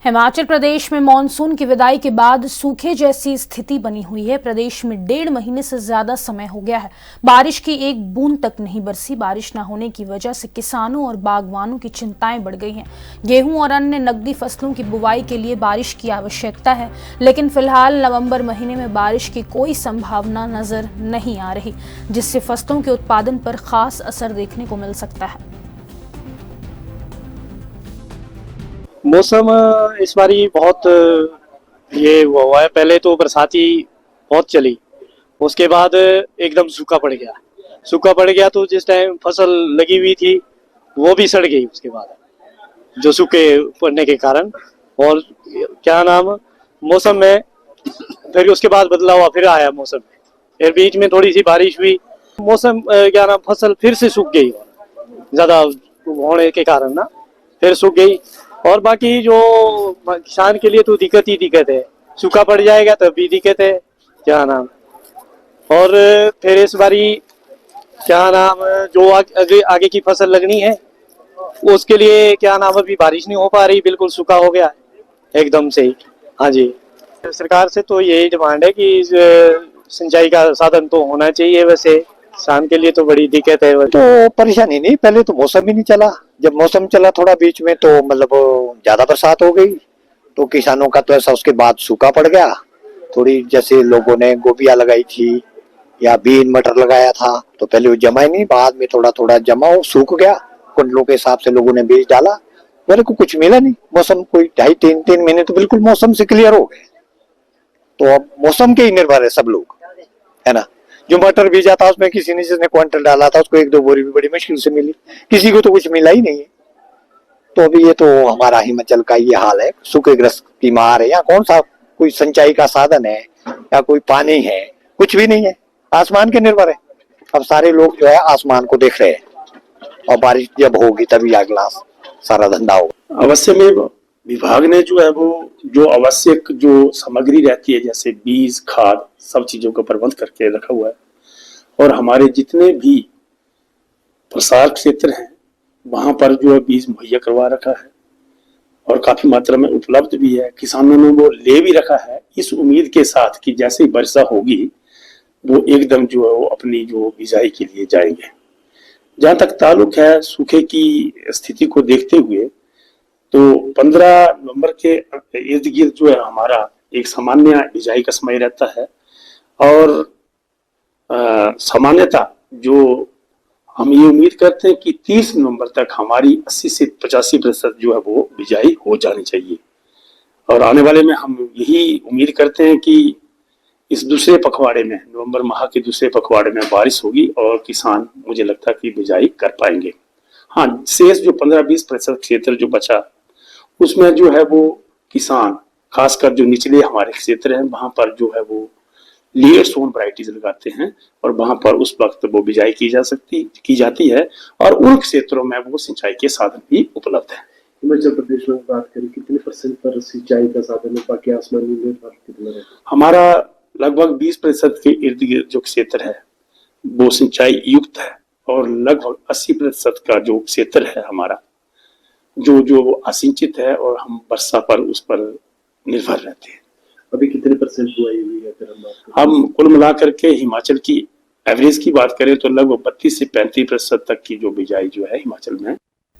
हिमाचल प्रदेश में मानसून की विदाई के बाद सूखे जैसी स्थिति बनी हुई है। प्रदेश में 1.5 महीने से ज्यादा समय हो गया है, बारिश की एक बूंद तक नहीं बरसी। बारिश न होने की वजह से किसानों और बागवानों की चिंताएं बढ़ गई हैं। गेहूं और अन्य नकदी फसलों की बुवाई के लिए बारिश की आवश्यकता है, लेकिन फिलहाल नवंबर महीने में बारिश की कोई संभावना नजर नहीं आ रही, जिससे फसलों के उत्पादन पर खास असर देखने को मिल सकता है। मौसम इस बारी बहुत ये हुआ है। पहले तो बरसाती बहुत चली, उसके बाद एकदम सूखा पड़ गया। सूखा पड़ गया तो जिस टाइम फसल लगी हुई थी वो भी सड़ गई उसके बाद, जो सूखे पड़ने के कारण। और क्या नाम, मौसम में फिर उसके बाद बदलाव फिर आया मौसम में। फिर बीच में थोड़ी सी बारिश हुई, मौसम क्या नाम, फसल फिर से सूख गई ज्यादा होने के कारण ना, फिर सूख गई। और बाकी जो किसान के लिए तो दिक्कत ही दिक्कत है, सूखा पड़ जाएगा तब भी दिक्कत है क्या नाम। और फिर इस बारी क्या नाम, जो आगे की फसल लगनी है उसके लिए क्या नाम, अभी बारिश नहीं हो पा रही, बिल्कुल सूखा हो गया एकदम से ही। हाँ जी, सरकार से तो यही डिमांड है कि सिंचाई का साधन तो होना चाहिए। वैसे किसान के लिए तो बड़ी दिक्कत है। तो परेशानी नहीं, पहले तो मौसम ही नहीं चला। जब मौसम चला थोड़ा बीच में तो मतलब ज्यादा बरसात हो गई तो किसानों का तो ऐसा, उसके बाद सूखा पड़ गया। थोड़ी जैसे लोगों ने गोभियां लगाई थी या बीन मटर लगाया था तो पहले वो जमा ही नहीं, बाद में थोड़ा थोड़ा जमा हो, सूख गया। कुंडलों के हिसाब से लोगों ने बीज डाला, मेरे को कुछ मिला नहीं। मौसम कोई 2.5-3 महीने तो बिल्कुल मौसम से क्लियर हो गए। तो अब मौसम के ही निर्भर है सब लोग, है ना। जो मटर बीजा था उसमें किसी ने जिसने क्विंटल डाला था उसको 1-2 बोरी भी बड़ी मुश्किल से मिली, किसी को तो कुछ मिला ही नहीं है। तो अभी ये तो हमारा हिमाचल का ये हाल है, सूखेग्रस्त की मार है। यहाँ कौन सा कोई सिंचाई का साधन है या कोई पानी है, कुछ भी नहीं है। आसमान के निर्भर है। अब सारे लोग जो है आसमान को देख रहे हैं, और बारिश जब होगी तभी अगला सारा धंधा होगा। अवश्य में विभाग ने जो है वो जो आवश्यक जो सामग्री रहती है, जैसे बीज, खाद, सब चीजों का प्रबंध करके रखा हुआ है। और हमारे जितने भी प्रसार क्षेत्र हैं वहां पर जो है बीज मुहैया करवा रखा है, और काफी मात्रा में उपलब्ध भी है। किसानों ने वो ले भी रखा है इस उम्मीद के साथ कि जैसे ही वर्षा होगी वो एकदम जो है वो अपनी जो बिजाई के लिए जाएंगे। जहां तक ताल्लुक है सूखे की स्थिति को देखते हुए, तो 15 नवंबर के इर्द गिर्द जो है हमारा एक सामान्य बिजाई का समय रहता है। और सामान्यतः जो हम ये उम्मीद करते हैं कि 30 नवंबर तक हमारी 80 से 85% जो है वो बिजाई हो जानी चाहिए। और आने वाले में हम यही उम्मीद करते हैं कि इस दूसरे पखवाड़े में, नवंबर माह के दूसरे पखवाड़े में बारिश होगी और किसान मुझे लगता है कि बिजाई कर पाएंगे। हाँ, शेष जो 15-20% क्षेत्र जो बचा उसमें जो है वो किसान, खासकर जो निचले हमारे क्षेत्र हैं वहां पर जो है वो लेयर सोन वैरायटीज लगाते हैं, और वहां पर उस वक्त वो बिजाई की जाती है। और उन क्षेत्रों में वो सिंचाई के साधन भी उपलब्ध है। हिमाचल प्रदेश में बात करें कितने % पर सिंचाई का साधन है, बाकी आसमान में निर्भर कितना है? हमारा लगभग 20% के इर्द गिर्द जो क्षेत्र है वो सिंचाई युक्त है, और लगभग 80% का जो क्षेत्र है हमारा जो असिंचित है, और हम वर्षा पर उस पर निर्भर रहते हैं। अभी कितने % बुआई हुई है? हम कुल मिलाकर के हिमाचल की एवरेज की बात करें तो लगभग 32 से 35% तक की जो बिजाई जो है हिमाचल में